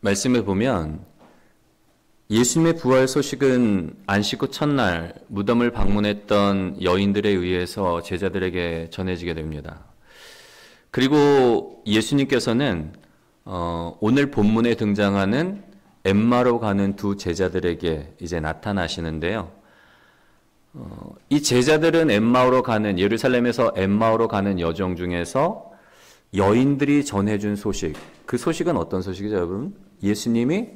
말씀을 보면 예수님의 부활 소식은 안식 후 첫날 무덤을 방문했던 여인들에 의해서 제자들에게 전해지게 됩니다. 그리고 예수님께서는 오늘 본문에 등장하는 엠마로 가는 두 제자들에게 이제 나타나시는데요. 이 제자들은 예루살렘에서 엠마오로 가는 여정 중에서 여인들이 전해준 소식, 그 소식은 어떤 소식이죠, 여러분? 예수님이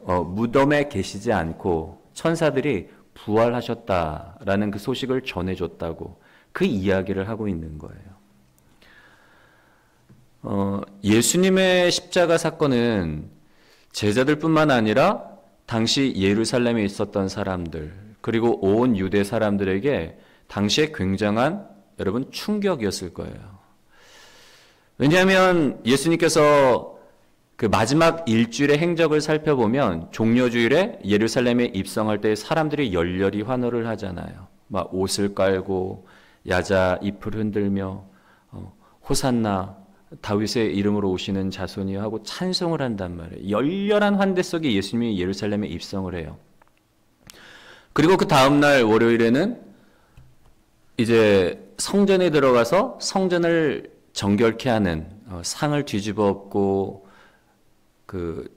무덤에 계시지 않고 천사들이 부활하셨다라는 그 소식을 전해줬다고 그 이야기를 하고 있는 거예요. 예수님의 십자가 사건은 제자들뿐만 아니라 당시 예루살렘에 있었던 사람들 그리고 온 유대 사람들에게 당시에 굉장한 여러분 충격이었을 거예요. 왜냐하면 예수님께서 그 마지막 일주일의 행적을 살펴보면 종려주일에 예루살렘에 입성할 때 사람들이 열렬히 환호를 하잖아요. 막 옷을 깔고 야자 잎을 흔들며 호산나 다윗의 이름으로 오시는 자손이여 하고 찬송을 한단 말이에요. 열렬한 환대 속에 예수님이 예루살렘에 입성을 해요. 그리고 그 다음날 월요일에는 이제 성전에 들어가서 성전을 정결케 하는 상을 뒤집어 엎고 그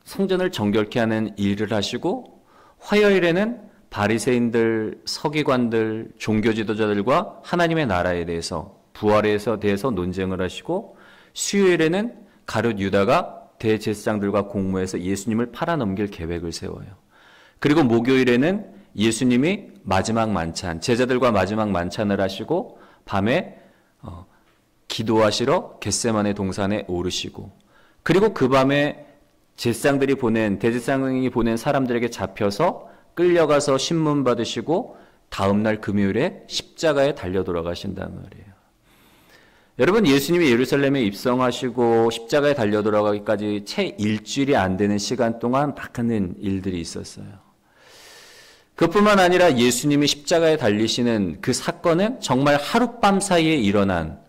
성전을 정결케 하는 일을 하시고, 화요일에는 바리새인들, 서기관들, 종교 지도자들과 하나님의 나라에 대해서 부활에 대해서 논쟁을 하시고, 수요일에는 가룟 유다가 대제사장들과 공모해서 예수님을 팔아넘길 계획을 세워요. 그리고 목요일에는 예수님이 마지막 만찬, 제자들과 마지막 만찬을 하시고 밤에 기도하시러 겟세마네 동산에 오르시고, 그리고 그 밤에 대제사장이 보낸 사람들에게 잡혀서 끌려가서 신문 받으시고 다음날 금요일에 십자가에 달려 돌아가신단 말이에요. 여러분, 예수님이 예루살렘에 입성하시고 십자가에 달려 돌아가기까지 채 일주일이 안 되는 시간 동안 많은 일들이 있었어요. 그것뿐만 아니라 예수님이 십자가에 달리시는 그 사건은 정말 하룻밤 사이에 일어난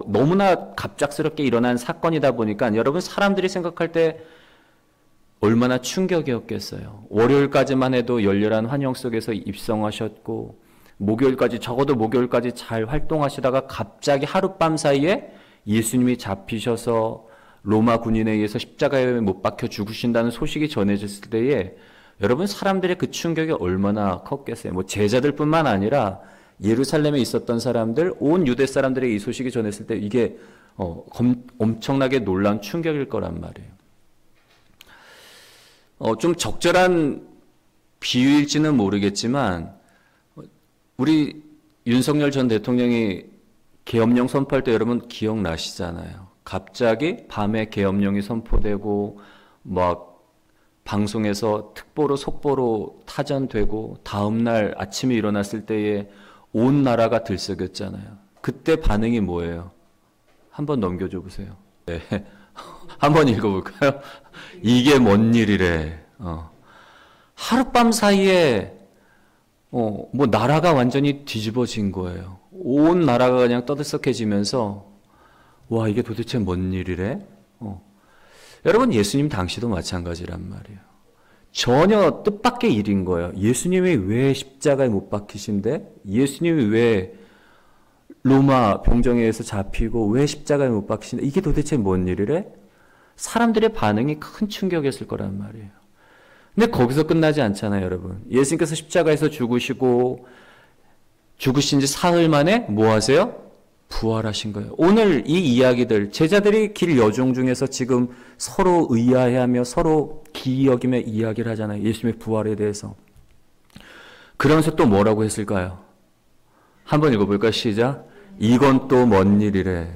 너무나 갑작스럽게 일어난 사건이다 보니까 여러분, 사람들이 생각할 때 얼마나 충격이었겠어요. 월요일까지만 해도 열렬한 환영 속에서 입성하셨고, 적어도 목요일까지 잘 활동하시다가 갑자기 하룻밤 사이에 예수님이 잡히셔서 로마 군인에 의해서 십자가에 못 박혀 죽으신다는 소식이 전해졌을 때에 여러분, 사람들의 그 충격이 얼마나 컸겠어요. 제자들뿐만 아니라 예루살렘에 있었던 사람들, 온 유대 사람들의 이 소식이 전했을 때 이게 엄청나게 놀라운 충격일 거란 말이에요. 좀 적절한 비유일지는 모르겠지만 우리 윤석열 전 대통령이 계엄령 선포할 때 여러분 기억나시잖아요. 갑자기 밤에 계엄령이 선포되고 막 방송에서 특보로 속보로 타전되고 다음날 아침에 일어났을 때에 온 나라가 들썩였잖아요. 그때 반응이 뭐예요? 한번 넘겨줘 보세요. 네. 한번 읽어볼까요? 이게 뭔 일이래. 하룻밤 사이에 나라가 완전히 뒤집어진 거예요. 온 나라가 그냥 떠들썩해지면서 와, 이게 도대체 뭔 일이래? 여러분, 예수님 당시도 마찬가지란 말이에요. 전혀 뜻밖의 일인 거예요. 예수님이 왜 십자가에 못 박히신데? 예수님이 왜 로마 병정에 의해서 잡히고 왜 십자가에 못 박히신데? 이게 도대체 뭔 일이래? 사람들의 반응이 큰 충격이었을 거란 말이에요. 근데 거기서 끝나지 않잖아요, 여러분. 예수님께서 십자가에서 죽으신 지 사흘 만에 뭐 하세요? 부활하신 거예요. 오늘 이 이야기들, 제자들이 길 여정 중에서 지금 서로 의아해하며 서로 기이 여기며 이야기를 하잖아요. 예수님의 부활에 대해서. 그러면서 또 뭐라고 했을까요? 한번 읽어볼까요? 시작. 이건 또 뭔 일이래.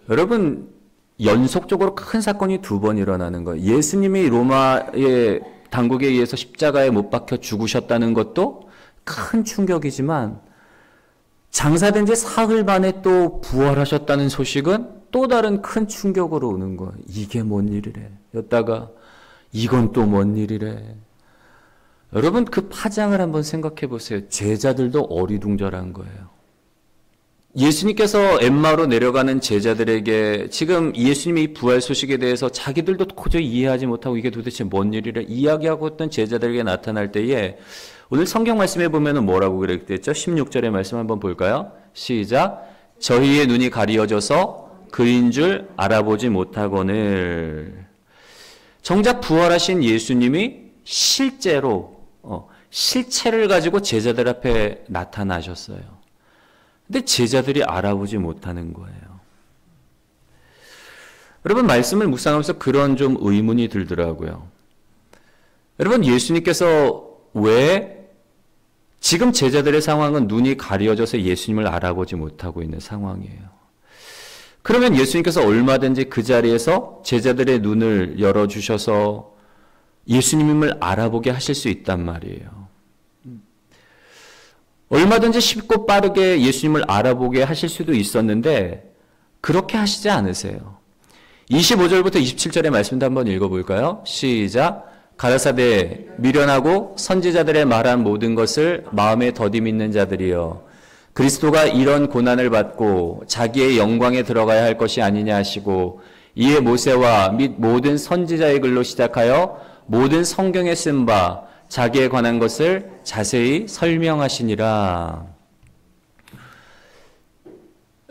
여러분, 연속적으로 큰 사건이 두 번 일어나는 거예요. 예수님이 로마의 당국에 의해서 십자가에 못 박혀 죽으셨다는 것도 큰 충격이지만 장사된 지 사흘 만에 또 부활하셨다는 소식은 또 다른 큰 충격으로 오는 거예요. 이게 뭔 일이래. 였다가 이건 또 뭔 일이래. 여러분, 그 파장을 한번 생각해 보세요. 제자들도 어리둥절한 거예요. 예수님께서 엠마오로 내려가는 제자들에게 지금 예수님의 부활 소식에 대해서 자기들도 도저히 이해하지 못하고 이게 도대체 뭔 일이라 이야기하고 있던 제자들에게 나타날 때에 오늘 성경 말씀에 보면은 뭐라고 그랬겠죠? 16절의 말씀 한번 볼까요? 시작. 저희의 눈이 가리어져서 그인 줄 알아보지 못하거늘. 정작 부활하신 예수님이 실제로 실체를 가지고 제자들 앞에 나타나셨어요. 근데 제자들이 알아보지 못하는 거예요. 여러분 말씀을 묵상하면서 그런 좀 의문이 들더라고요. 여러분 예수님께서 왜 지금 제자들의 상황은 눈이 가려져서 예수님을 알아보지 못하고 있는 상황이에요. 그러면 예수님께서 얼마든지 그 자리에서 제자들의 눈을 열어주셔서 예수님을 알아보게 하실 수 있단 말이에요. 얼마든지 쉽고 빠르게 예수님을 알아보게 하실 수도 있었는데 그렇게 하시지 않으세요. 25절부터 27절의 말씀도 한번 읽어볼까요? 시작. 가라사대 미련하고 선지자들의 말한 모든 것을 마음에 더디 믿는 자들이여 그리스도가 이런 고난을 받고 자기의 영광에 들어가야 할 것이 아니냐 하시고 이에 모세와 및 모든 선지자의 글로 시작하여 모든 성경에 쓴 바 자기에 관한 것을 자세히 설명하시니라.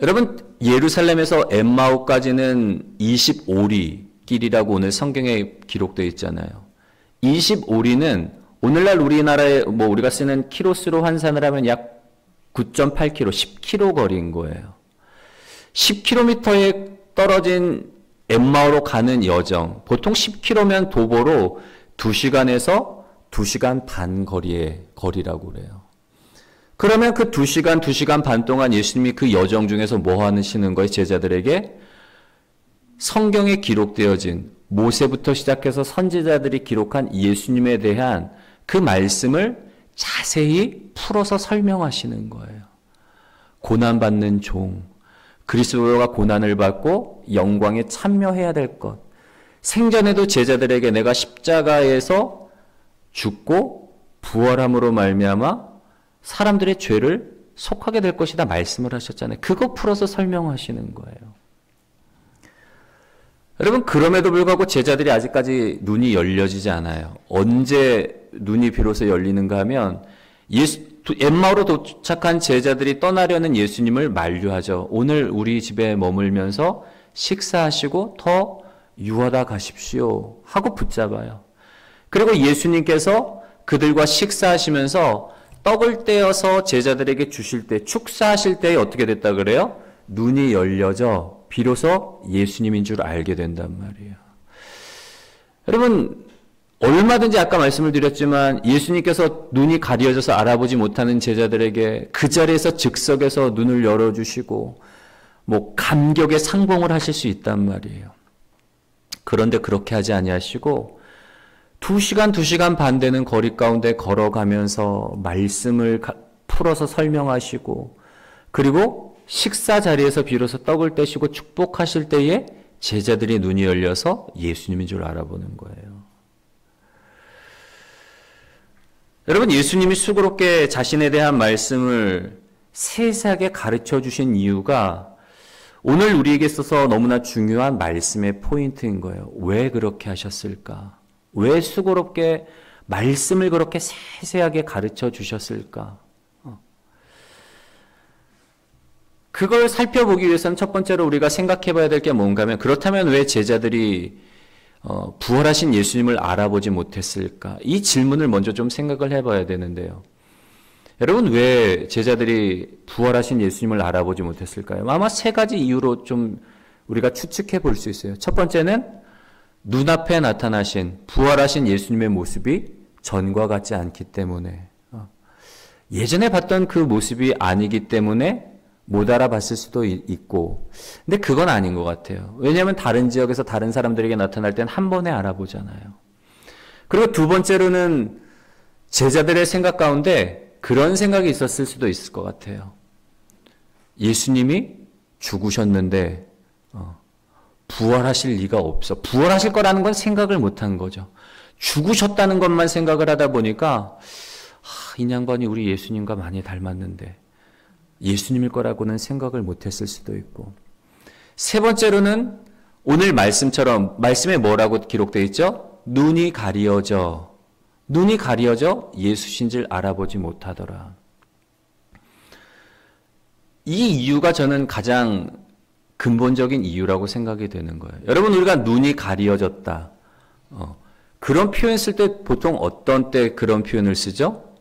여러분 예루살렘에서 엠마오까지는 25리 길이라고 오늘 성경에 기록되어 있잖아요. 25리는 오늘날 우리나라에 우리가 쓰는 키로수로 환산을 하면 약 9.8km, 10km 거리인 거예요. 10km에 떨어진 엠마오로 가는 여정, 보통 10km면 도보로 2시간에서 2시간 반 거리라고 그래요. 그러면 그 2시간, 2시간 반 동안 예수님이 그 여정 중에서 뭐 하시는 거예요? 제자들에게 성경에 기록되어진 모세부터 시작해서 선지자들이 기록한 예수님에 대한 그 말씀을 자세히 풀어서 설명하시는 거예요. 고난받는 종, 그리스도가 고난을 받고 영광에 참여해야 될 것, 생전에도 제자들에게 내가 십자가에서 죽고 부활함으로 말미암아 사람들의 죄를 속하게 될 것이다 말씀을 하셨잖아요. 그거 풀어서 설명하시는 거예요. 여러분 그럼에도 불구하고 제자들이 아직까지 눈이 열려지지 않아요. 언제 눈이 비로소 열리는가 하면 엠마오로 도착한 제자들이 떠나려는 예수님을 만류하죠. 오늘 우리 집에 머물면서 식사하시고 더 유하다 가십시오 하고 붙잡아요. 그리고 예수님께서 그들과 식사하시면서 떡을 떼어서 제자들에게 주실 때 축사하실 때에 어떻게 됐다 그래요? 눈이 열려져 비로소 예수님인 줄 알게 된단 말이에요. 여러분 얼마든지 아까 말씀을 드렸지만 예수님께서 눈이 가려져서 알아보지 못하는 제자들에게 그 자리에서 즉석에서 눈을 열어주시고 감격의 상봉을 하실 수 있단 말이에요. 그런데 그렇게 하지 아니하시고 2시간, 2시간 반 되는 거리 가운데 걸어가면서 말씀을 풀어서 설명하시고 그리고 식사 자리에서 비로소 떡을 떼시고 축복하실 때에 제자들이 눈이 열려서 예수님인 줄 알아보는 거예요. 여러분 예수님이 수고롭게 자신에 대한 말씀을 세세하게 가르쳐 주신 이유가 오늘 우리에게 있어서 너무나 중요한 말씀의 포인트인 거예요. 왜 그렇게 하셨을까? 왜 수고롭게 말씀을 그렇게 세세하게 가르쳐 주셨을까? 그걸 살펴보기 위해서는 첫 번째로 우리가 생각해 봐야 될 게 뭔가 하면 그렇다면 왜 제자들이 부활하신 예수님을 알아보지 못했을까? 이 질문을 먼저 좀 생각을 해봐야 되는데요. 여러분 왜 제자들이 부활하신 예수님을 알아보지 못했을까요? 아마 세 가지 이유로 좀 우리가 추측해 볼 수 있어요. 첫 번째는 눈앞에 나타나신 부활하신 예수님의 모습이 전과 같지 않기 때문에 예전에 봤던 그 모습이 아니기 때문에 못 알아봤을 수도 있고 근데 그건 아닌 것 같아요. 왜냐하면 다른 지역에서 다른 사람들에게 나타날 땐 한 번에 알아보잖아요. 그리고 두 번째로는 제자들의 생각 가운데 그런 생각이 있었을 수도 있을 것 같아요. 예수님이 죽으셨는데 부활하실 리가 없어. 부활하실 거라는 건 생각을 못한 거죠. 죽으셨다는 것만 생각을 하다 보니까 이 양반이 우리 예수님과 많이 닮았는데 예수님일 거라고는 생각을 못했을 수도 있고, 세 번째로는 오늘 말씀처럼, 말씀에 뭐라고 기록되어 있죠? 눈이 가리어져 예수신 줄 알아보지 못하더라. 이 이유가 저는 가장 근본적인 이유라고 생각이 되는 거예요. 여러분, 우리가 눈이 가리어졌다, 그런 표현 쓸 때 보통 어떤 때 그런 표현을 쓰죠?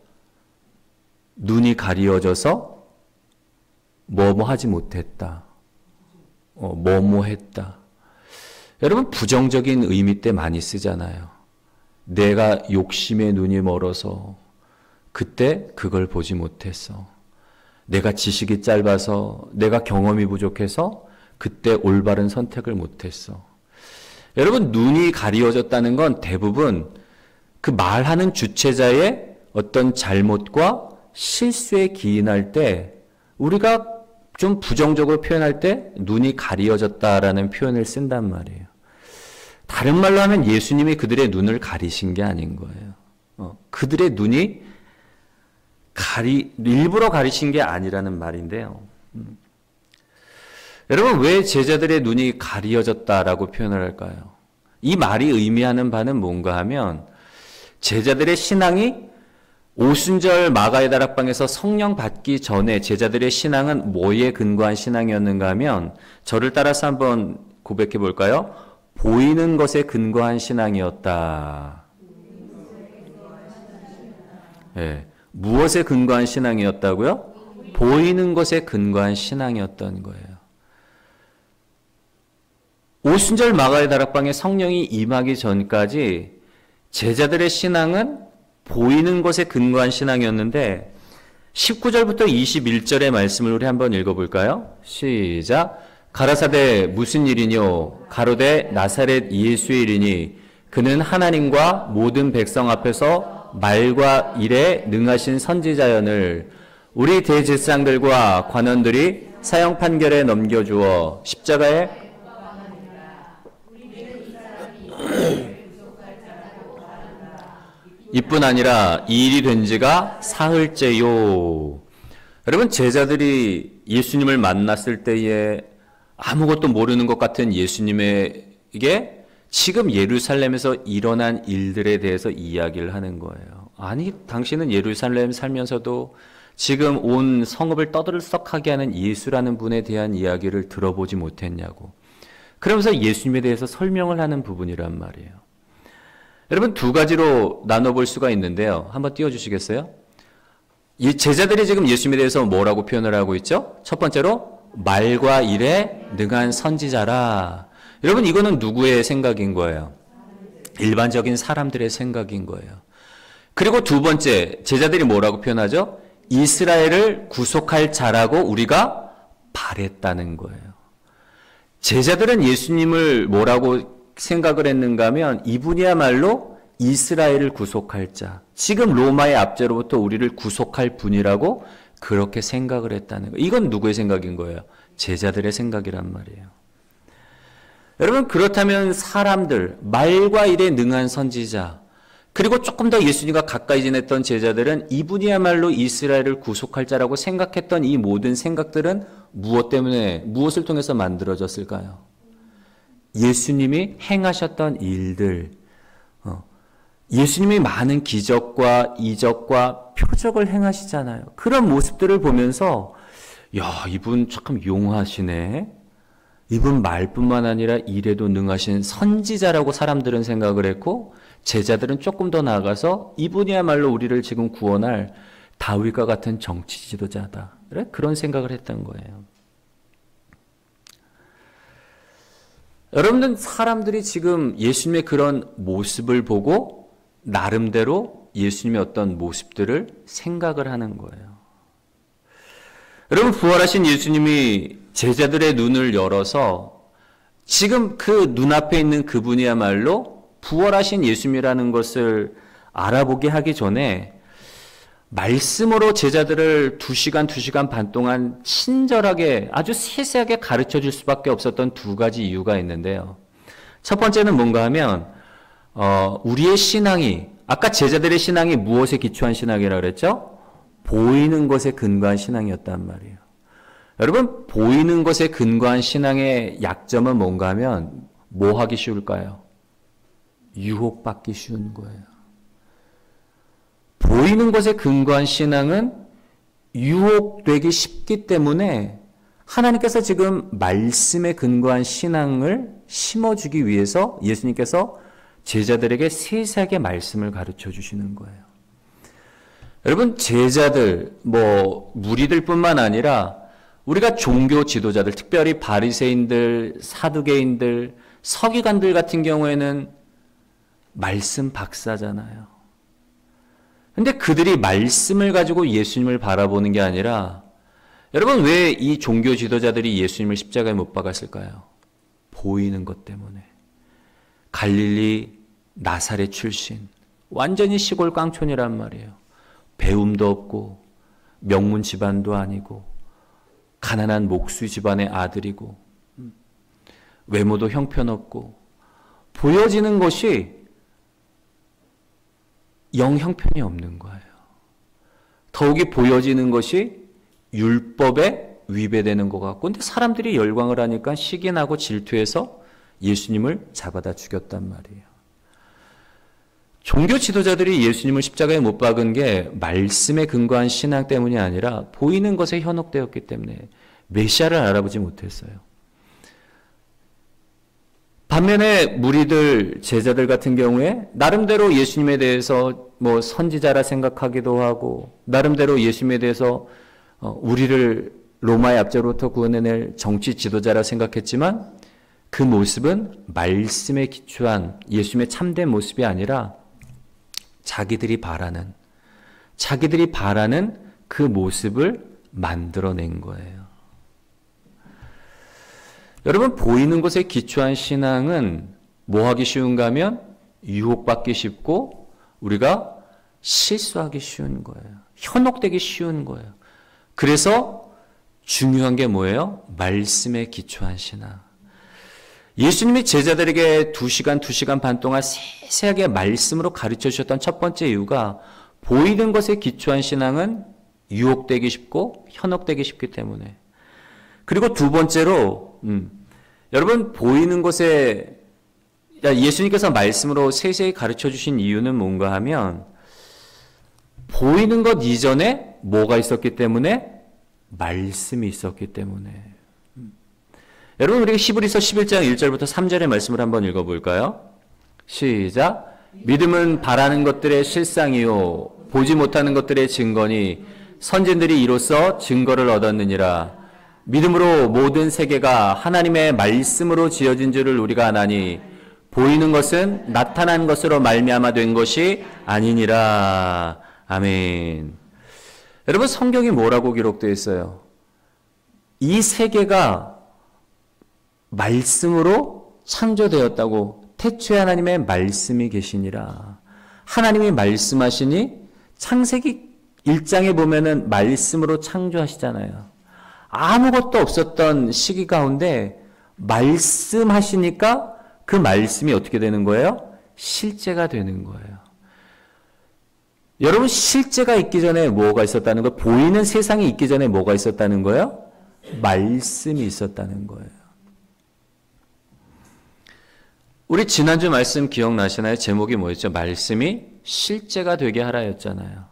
눈이 가리어져서 뭐뭐 하지 못했다, 뭐뭐 했다. 여러분, 부정적인 의미 때 많이 쓰잖아요. 내가 욕심에 눈이 멀어서 그때 그걸 보지 못했어. 내가 지식이 짧아서, 내가 경험이 부족해서 그때 올바른 선택을 못했어. 여러분, 눈이 가리워졌다는 건 대부분 그 말하는 주체자의 어떤 잘못과 실수에 기인할 때, 우리가 좀 부정적으로 표현할 때 눈이 가리워졌다라는 표현을 쓴단 말이에요. 다른 말로 하면 예수님이 그들의 눈을 가리신 게 아닌 거예요. 그들의 눈이 일부러 가리신 게 아니라는 말인데요. 여러분, 왜 제자들의 눈이 가리어졌다라고 표현을 할까요? 이 말이 의미하는 바는 뭔가 하면, 제자들의 신앙이 오순절 마가의 다락방에서 성령 받기 전에 제자들의 신앙은 뭐에 근거한 신앙이었는가 하면, 저를 따라서 한번 고백해 볼까요? 보이는 것에 근거한 신앙이었다. 네. 무엇에 근거한 신앙이었다고요? 보이는 것에 근거한 신앙이었던 거예요. 오순절 마가의 다락방에 성령이 임하기 전까지 제자들의 신앙은 보이는 것에 근거한 신앙이었는데, 19절부터 21절의 말씀을 우리 한번 읽어볼까요? 시작. 가라사대 무슨 일이뇨? 가로되 나사렛 예수의 일이니 그는 하나님과 모든 백성 앞에서 말과 일에 능하신 선지자연을 우리 대제사장들과 관원들이 사형 판결에 넘겨주어 십자가에 이뿐 아니라 이 일이 된 지가 사흘째요. 여러분, 제자들이 예수님을 만났을 때에 아무것도 모르는 것 같은 예수님에게 지금 예루살렘에서 일어난 일들에 대해서 이야기를 하는 거예요. 아니, 당신은 예루살렘 살면서도 지금 온 성읍을 떠들썩하게 하는 예수라는 분에 대한 이야기를 들어보지 못했냐고. 그러면서 예수님에 대해서 설명을 하는 부분이란 말이에요. 여러분, 두 가지로 나눠볼 수가 있는데요. 한번 띄워주시겠어요? 이 제자들이 지금 예수님에 대해서 뭐라고 표현을 하고 있죠? 첫 번째로 말과 일에 능한 선지자라. 여러분, 이거는 누구의 생각인 거예요? 일반적인 사람들의 생각인 거예요. 그리고 두 번째, 제자들이 뭐라고 표현하죠? 이스라엘을 구속할 자라고 우리가 바랬다는 거예요. 제자들은 예수님을 뭐라고 생각을 했는가 하면, 이분이야말로 이스라엘을 구속할 자, 지금 로마의 압제로부터 우리를 구속할 분이라고 그렇게 생각을 했다는 거예요. 이건 누구의 생각인 거예요? 제자들의 생각이란 말이에요. 여러분, 그렇다면 사람들, 말과 일에 능한 선지자, 그리고 조금 더 예수님과 가까이 지냈던 제자들은 이분이야말로 이스라엘을 구속할 자라고 생각했던 이 모든 생각들은 무엇 때문에, 무엇을 통해서 만들어졌을까요? 예수님이 행하셨던 일들, 예수님이 많은 기적과 이적과 표적을 행하시잖아요. 그런 모습들을 보면서, 야, 이분 참 용하시네. 이분 말뿐만 아니라 일에도 능하신 선지자라고 사람들은 생각을 했고, 제자들은 조금 더 나아가서 이분이야말로 우리를 지금 구원할 다윗과 같은 정치 지도자다. 그런 생각을 했던 거예요. 여러분들, 사람들이 지금 예수님의 그런 모습을 보고 나름대로 예수님의 어떤 모습들을 생각을 하는 거예요. 여러분, 부활하신 예수님이 제자들의 눈을 열어서 지금 그 눈앞에 있는 그분이야말로 부활하신 예수님이라는 것을 알아보게 하기 전에 말씀으로 제자들을 2시간, 2시간 반 동안 친절하게 아주 세세하게 가르쳐 줄 수밖에 없었던 두 가지 이유가 있는데요. 첫 번째는 뭔가 하면 우리의 신앙이, 아까 제자들의 신앙이 무엇에 기초한 신앙이라고 그랬죠? 보이는 것에 근거한 신앙이었단 말이에요. 여러분, 보이는 것에 근거한 신앙의 약점은 뭔가 하면 뭐 하기 쉬울까요? 유혹받기 쉬운 거예요. 보이는 것에 근거한 신앙은 유혹되기 쉽기 때문에 하나님께서 지금 말씀에 근거한 신앙을 심어주기 위해서 예수님께서 제자들에게 세세하게 말씀을 가르쳐 주시는 거예요. 여러분, 제자들, 무리들 뿐만 아니라 우리가 종교 지도자들, 특별히 바리새인들, 사두개인들, 서기관들 같은 경우에는 말씀 박사잖아요. 근데 그들이 말씀을 가지고 예수님을 바라보는 게 아니라, 여러분, 왜 이 종교 지도자들이 예수님을 십자가에 못 박았을까요? 보이는 것 때문에. 갈릴리 나사렛 출신, 완전히 시골 깡촌이란 말이에요. 배움도 없고 명문 집안도 아니고 가난한 목수 집안의 아들이고 외모도 형편없고 보여지는 것이 영 형편이 없는 거예요. 더욱이 보여지는 것이 율법에 위배되는 것 같고, 근데 사람들이 열광을 하니까 시기나고 질투해서 예수님을 잡아다 죽였단 말이에요. 종교 지도자들이 예수님을 십자가에 못 박은 게 말씀에 근거한 신앙 때문이 아니라 보이는 것에 현혹되었기 때문에 메시아를 알아보지 못했어요. 반면에 무리들, 제자들 같은 경우에 나름대로 예수님에 대해서 선지자라 생각하기도 하고, 나름대로 예수님에 대해서 우리를 로마의 압제로부터 구원해낼 정치 지도자라 생각했지만, 그 모습은 말씀에 기초한 예수님의 참된 모습이 아니라 자기들이 바라는 그 모습을 만들어낸 거예요. 여러분, 보이는 것에 기초한 신앙은 뭐 하기 쉬운가 하면 유혹받기 쉽고 우리가 실수하기 쉬운 거예요. 현혹되기 쉬운 거예요. 그래서 중요한 게 뭐예요? 말씀에 기초한 신앙. 예수님이 제자들에게 2시간 반 동안 세세하게 말씀으로 가르쳐 주셨던 첫 번째 이유가 보이는 것에 기초한 신앙은 유혹되기 쉽고 현혹되기 쉽기 때문에. 그리고 두 번째로 여러분, 보이는 것에 예수님께서 말씀으로 세세히 가르쳐 주신 이유는 뭔가 하면 보이는 것 이전에 뭐가 있었기 때문에? 말씀이 있었기 때문에. 여러분, 우리 히브리서 11장 1절부터 3절의 말씀을 한번 읽어볼까요? 시작. 믿음은 바라는 것들의 실상이요 보지 못하는 것들의 증거니 선진들이 이로써 증거를 얻었느니라. 믿음으로 모든 세계가 하나님의 말씀으로 지어진 줄을 우리가 아나니 보이는 것은 나타난 것으로 말미암아 된 것이 아니니라. 아멘. 여러분, 성경이 뭐라고 기록되어 있어요? 이 세계가 말씀으로 창조되었다고. 태초에 하나님의 말씀이 계시니라. 하나님이 말씀하시니 창세기 1장에 보면은 말씀으로 창조하시잖아요. 아무것도 없었던 시기 가운데 말씀하시니까 그 말씀이 어떻게 되는 거예요? 실제가 되는 거예요. 여러분, 실제가 있기 전에 뭐가 있었다는 거예요? 보이는 세상이 있기 전에 뭐가 있었다는 거예요? 말씀이 있었다는 거예요. 우리 지난주 말씀 기억나시나요? 제목이 뭐였죠? 말씀이 실제가 되게 하라였잖아요.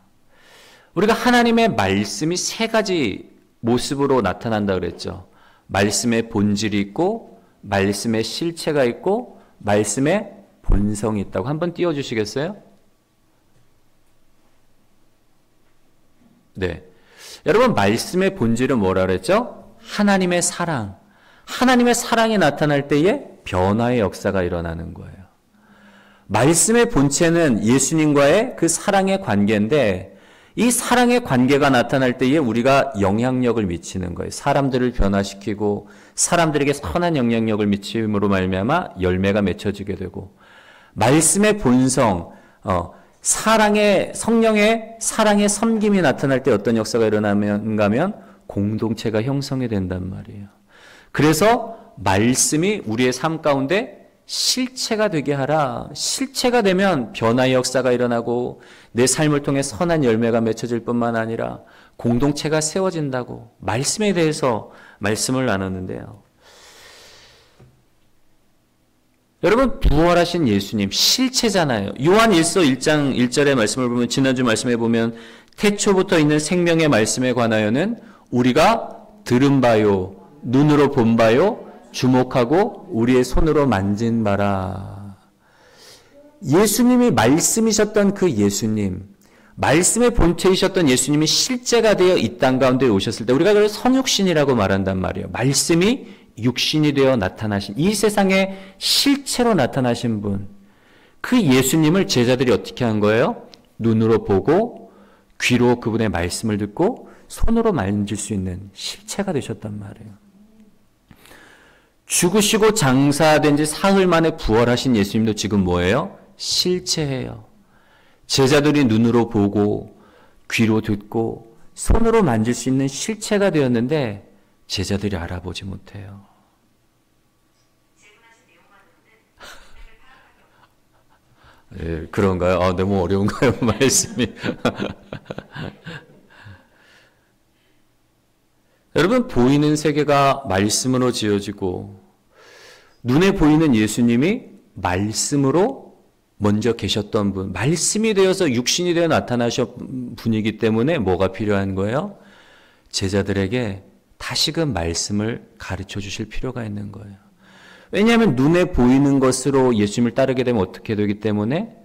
우리가 하나님의 말씀이 세 가지 모습으로 나타난다 그랬죠. 말씀의 본질이 있고, 말씀의 실체가 있고, 말씀의 본성이 있다고. 한번 띄워주시겠어요? 네. 여러분, 말씀의 본질은 뭐라 그랬죠? 하나님의 사랑. 하나님의 사랑이 나타날 때에 변화의 역사가 일어나는 거예요. 말씀의 본체는 예수님과의 그 사랑의 관계인데, 이 사랑의 관계가 나타날 때에 우리가 영향력을 미치는 거예요. 사람들을 변화시키고 사람들에게 선한 영향력을 미침으로 말미암아 열매가 맺혀지게 되고, 말씀의 본성, 성령의 사랑의 섬김이 나타날 때 어떤 역사가 일어나는가 하면 공동체가 형성이 된단 말이에요. 그래서 말씀이 우리의 삶 가운데 실체가 되게 하라. 실체가 되면 변화의 역사가 일어나고 내 삶을 통해 선한 열매가 맺혀질 뿐만 아니라 공동체가 세워진다고 말씀에 대해서 말씀을 나눴는데요. 여러분, 부활하신 예수님 실체잖아요. 요한 1서 1장 1절의 말씀을 보면, 지난주 말씀에 보면 태초부터 있는 생명의 말씀에 관하여는 우리가 들은 바요, 눈으로 본 바요, 주목하고 우리의 손으로 만진 바라. 예수님이 말씀이셨던 그 예수님, 말씀의 본체이셨던 예수님이 실제가 되어 이 땅 가운데 오셨을 때 우리가 그걸 성육신이라고 말한단 말이에요. 말씀이 육신이 되어 나타나신, 이 세상에 실체로 나타나신 분, 그 예수님을 제자들이 어떻게 한 거예요? 눈으로 보고 귀로 그분의 말씀을 듣고 손으로 만질 수 있는 실체가 되셨단 말이에요. 죽으시고 장사된 지 사흘 만에 부활하신 예수님도 지금 뭐예요? 실체예요. 제자들이 눈으로 보고 귀로 듣고 손으로 만질 수 있는 실체가 되었는데 제자들이 알아보지 못해요. 예, 그런가요? 너무 어려운가요? 말씀이. 여러분, 보이는 세계가 말씀으로 지어지고 눈에 보이는 예수님이 말씀으로 먼저 계셨던 분, 말씀이 되어서 육신이 되어 나타나신 분이기 때문에 뭐가 필요한 거예요? 제자들에게 다시금 말씀을 가르쳐 주실 필요가 있는 거예요. 왜냐하면 눈에 보이는 것으로 예수님을 따르게 되면 어떻게 되기 때문에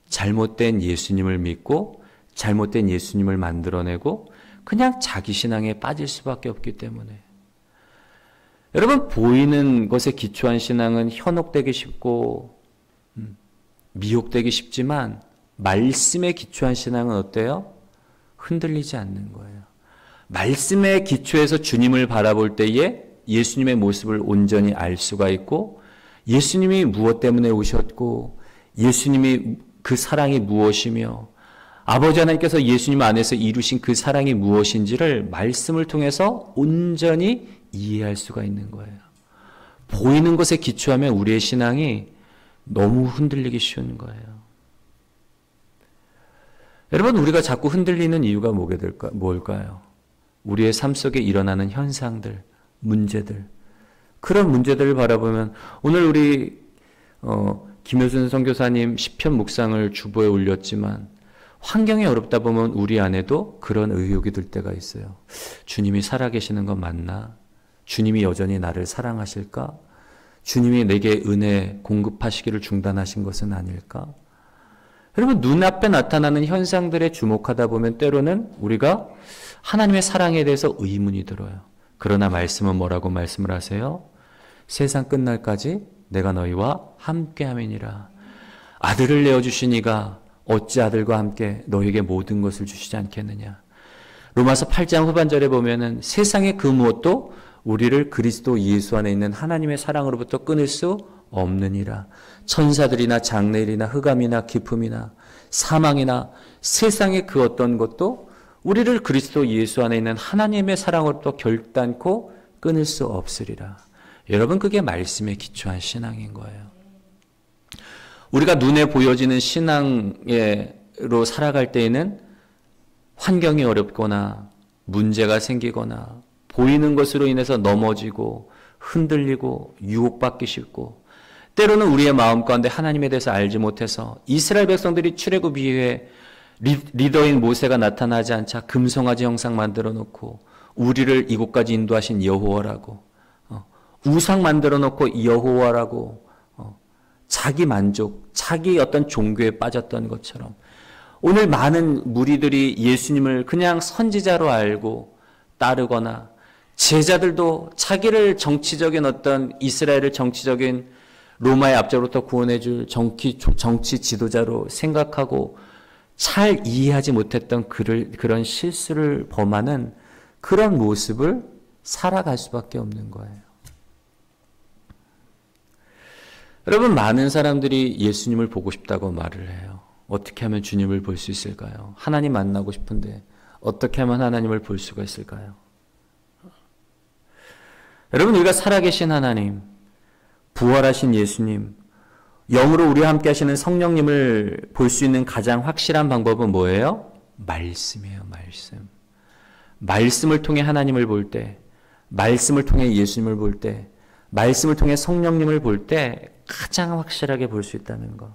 잘못된 예수님을 믿고 잘못된 예수님을 만들어내고 그냥 자기 신앙에 빠질 수밖에 없기 때문에. 여러분, 보이는 것에 기초한 신앙은 현혹되기 쉽고 미혹되기 쉽지만 말씀에 기초한 신앙은 어때요? 흔들리지 않는 거예요. 말씀에 기초해서 주님을 바라볼 때에 예수님의 모습을 온전히 알 수가 있고 예수님이 무엇 때문에 오셨고 예수님이 그 사랑이 무엇이며 아버지 하나님께서 예수님 안에서 이루신 그 사랑이 무엇인지를 말씀을 통해서 온전히 이해할 수가 있는 거예요. 보이는 것에 기초하면 우리의 신앙이 너무 흔들리기 쉬운 거예요. 여러분, 우리가 자꾸 흔들리는 이유가 뭘까요? 우리의 삶 속에 일어나는 현상들, 문제들, 그런 문제들을 바라보면 오늘 우리 김효순 선교사님 시편 묵상을 주보에 올렸지만 환경이 어렵다 보면 우리 안에도 그런 의혹이 들 때가 있어요. 주님이 살아계시는 건 맞나? 주님이 여전히 나를 사랑하실까? 주님이 내게 은혜 공급하시기를 중단하신 것은 아닐까? 여러분, 눈앞에 나타나는 현상들에 주목하다 보면 때로는 우리가 하나님의 사랑에 대해서 의문이 들어요. 그러나 말씀은 뭐라고 말씀을 하세요? 세상 끝날까지 내가 너희와 함께함이니라. 아들을 내어주신 이가 어찌 아들과 함께 너희에게 모든 것을 주시지 않겠느냐. 로마서 8장 후반절에 보면은 세상의 그 무엇도 우리를 그리스도 예수 안에 있는 하나님의 사랑으로부터 끊을 수 없느니라. 천사들이나 장래일이나 흑암이나 기품이나 사망이나 세상의 그 어떤 것도 우리를 그리스도 예수 안에 있는 하나님의 사랑으로부터 결단코 끊을 수 없으리라. 여러분, 그게 말씀에 기초한 신앙인 거예요. 우리가 눈에 보여지는 신앙으로 살아갈 때에는 환경이 어렵거나 문제가 생기거나 보이는 것으로 인해서 넘어지고 흔들리고 유혹받기 쉽고 때로는 우리의 마음 가운데 하나님에 대해서 알지 못해서 이스라엘 백성들이 출애굽 이후에 리더인 모세가 나타나지 않자 금송아지 형상 만들어 놓고 우리를 이곳까지 인도하신 여호와라고 우상 만들어 놓고 여호와라고 자기 만족, 자기 어떤 종교에 빠졌던 것처럼 오늘 많은 무리들이 예수님을 그냥 선지자로 알고 따르거나 제자들도 자기를 정치적인 어떤 이스라엘을 정치적인 로마의 압제로부터 구원해 줄 정치 지도자로 생각하고 잘 이해하지 못했던 그런 실수를 범하는 그런 모습을 살아갈 수밖에 없는 거예요. 여러분, 많은 사람들이 예수님을 보고 싶다고 말을 해요. 어떻게 하면 주님을 볼 수 있을까요? 하나님 만나고 싶은데 어떻게 하면 하나님을 볼 수가 있을까요? 여러분, 우리가 살아계신 하나님, 부활하신 예수님, 영으로 우리와 함께 하시는 성령님을 볼 수 있는 가장 확실한 방법은 뭐예요? 말씀이에요, 말씀. 말씀을 통해 하나님을 볼 때, 말씀을 통해 예수님을 볼 때, 말씀을 통해 성령님을 볼 때 가장 확실하게 볼 수 있다는 것.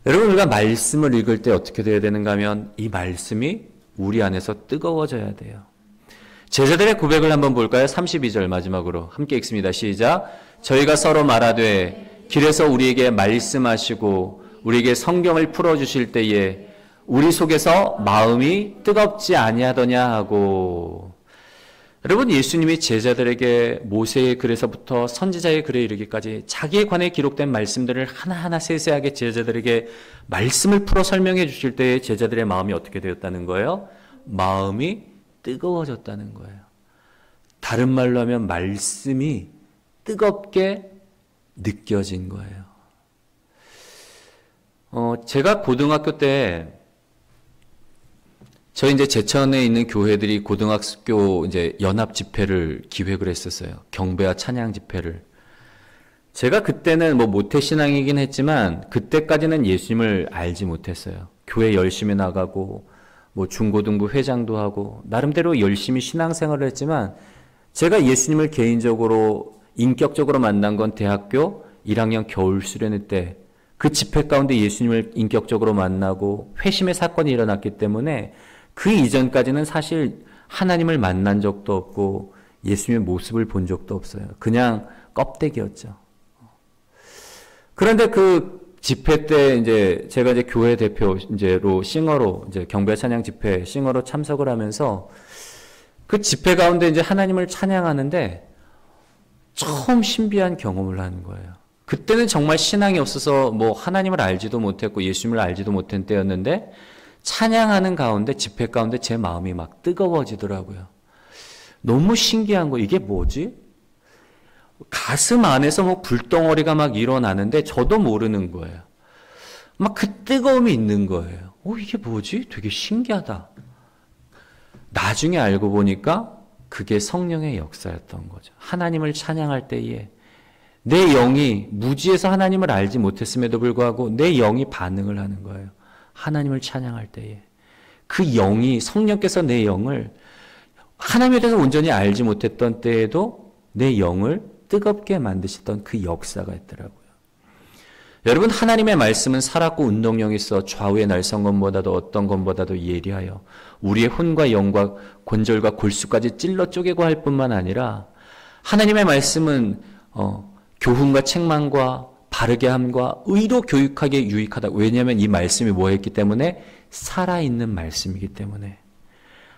여러분, 우리가 말씀을 읽을 때 어떻게 돼야 되는가 하면 이 말씀이 우리 안에서 뜨거워져야 돼요. 제자들의 고백을 한번 볼까요? 32절 마지막으로 함께 읽습니다. 시작. 저희가 서로 말하되 길에서 우리에게 말씀하시고 우리에게 성경을 풀어주실 때에 우리 속에서 마음이 뜨겁지 아니하더냐 하고. 여러분, 예수님이 제자들에게 모세의 글에서부터 선지자의 글에 이르기까지 자기에 관해 기록된 말씀들을 하나하나 세세하게 제자들에게 말씀을 풀어 설명해 주실 때에 제자들의 마음이 어떻게 되었다는 거예요? 마음이 뜨거워졌다는 거예요. 다른 말로 하면 말씀이 뜨겁게 느껴진 거예요. 제가 고등학교 때 저희 이제 제천에 있는 교회들이 고등학교 이제 연합 집회를 기획을 했었어요. 경배와 찬양 집회를. 제가 그때는 뭐 모태신앙이긴 했지만 그때까지는 예수님을 알지 못했어요. 교회 열심히 나가고 뭐 중고등부 회장도 하고 나름대로 열심히 신앙생활을 했지만 제가 예수님을 개인적으로 인격적으로 만난 건 대학교 1학년 겨울 수련회 때 그 집회 가운데 예수님을 인격적으로 만나고 회심의 사건이 일어났기 때문에 그 이전까지는 사실 하나님을 만난 적도 없고 예수님의 모습을 본 적도 없어요. 그냥 껍데기였죠. 그런데 그 집회 때 이제 제가 이제 교회 대표로 싱어로 이제 경배 찬양 집회 싱어로 참석을 하면서 그 집회 가운데 이제 하나님을 찬양하는데 처음 신비한 경험을 하는 거예요. 그때는 정말 신앙이 없어서 뭐 하나님을 알지도 못했고 예수님을 알지도 못한 때였는데 찬양하는 가운데 집회 가운데 제 마음이 막 뜨거워지더라고요. 너무 신기한 거 이게 뭐지? 가슴 안에서 뭐 불덩어리가 막 일어나는데 저도 모르는 거예요. 막 그 뜨거움이 있는 거예요. 이게 뭐지? 되게 신기하다. 나중에 알고 보니까 그게 성령의 역사였던 거죠. 하나님을 찬양할 때에 내 영이 무지에서 하나님을 알지 못했음에도 불구하고 내 영이 반응을 하는 거예요. 하나님을 찬양할 때에 그 영이 성령께서 내 영을 하나님에 대해서 온전히 알지 못했던 때에도 내 영을 뜨겁게 만드셨던 그 역사가 있더라고요. 여러분, 하나님의 말씀은 살았고 운동력이 있어 좌우의 날성검보다도 어떤 검보다도 예리하여 우리의 혼과 영과 관절과 골수까지 찔러 쪼개고 할 뿐만 아니라 하나님의 말씀은 교훈과 책망과 바르게 함과 의로 교육하게 유익하다. 왜냐하면 이 말씀이 뭐였기 때문에 살아있는 말씀이기 때문에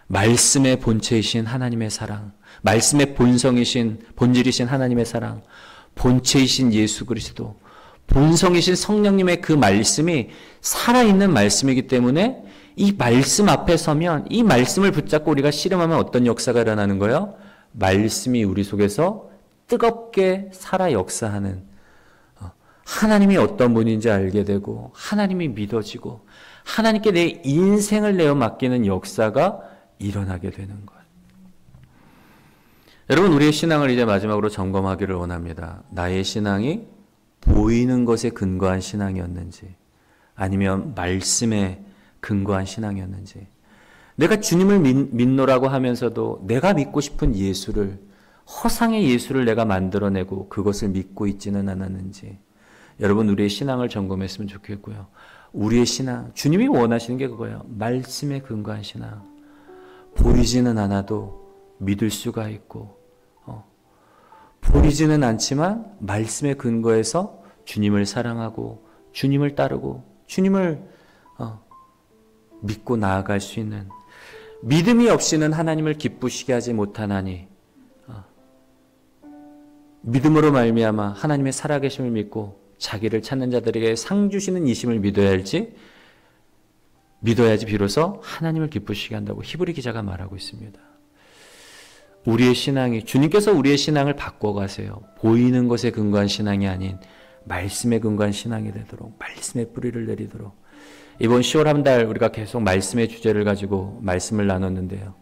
말씀의 본체이신 하나님의 사랑, 말씀의 본질이신 하나님의 사랑, 본체이신 예수 그리스도, 본성이신 성령님의 그 말씀이 살아있는 말씀이기 때문에 이 말씀 앞에 서면 이 말씀을 붙잡고 우리가 씨름하면 어떤 역사가 일어나는 거예요? 말씀이 우리 속에서 뜨겁게 살아 역사하는 하나님이 어떤 분인지 알게 되고 하나님이 믿어지고 하나님께 내 인생을 내어 맡기는 역사가 일어나게 되는 것. 여러분, 우리의 신앙을 이제 마지막으로 점검하기를 원합니다. 나의 신앙이 보이는 것에 근거한 신앙이었는지 아니면 말씀에 근거한 신앙이었는지, 내가 주님을 믿노라고 하면서도 내가 믿고 싶은 예수를, 허상의 예수를 내가 만들어내고 그것을 믿고 있지는 않았는지, 여러분 우리의 신앙을 점검했으면 좋겠고요. 우리의 신앙, 주님이 원하시는 게 그거예요. 말씀에 근거한 신앙. 보이지는 않아도 믿을 수가 있고, 보이지는 않지만 말씀에 근거해서 주님을 사랑하고 주님을 따르고 주님을 믿고 나아갈 수 있는, 믿음이 없이는 하나님을 기쁘시게 하지 못하나니 믿음으로 말미암아 하나님의 살아계심을 믿고 자기를 찾는 자들에게 상 주시는 이심을 믿어야지 비로소 하나님을 기쁘시게 한다고 히브리 기자가 말하고 있습니다. 우리의 신앙이, 주님께서 우리의 신앙을 바꿔가세요. 보이는 것에 근거한 신앙이 아닌 말씀에 근거한 신앙이 되도록, 말씀의 뿌리를 내리도록. 이번 10월 한 달 우리가 계속 말씀의 주제를 가지고 말씀을 나눴는데요.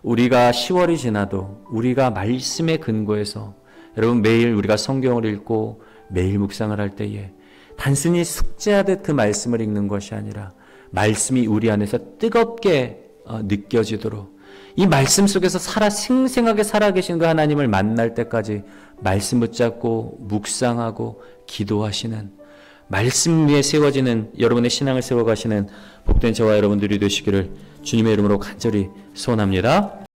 우리가 10월이 지나도 우리가 말씀에 근거해서, 여러분 매일 우리가 성경을 읽고 매일 묵상을 할 때에 단순히 숙제하듯 그 말씀을 읽는 것이 아니라 말씀이 우리 안에서 뜨겁게 느껴지도록 이 말씀 속에서 생생하게 살아계신 그 하나님을 만날 때까지 말씀 붙잡고 묵상하고 기도하시는, 말씀 위에 세워지는 여러분의 신앙을 세워가시는 복된 저와 여러분들이 되시기를 주님의 이름으로 간절히 소원합니다.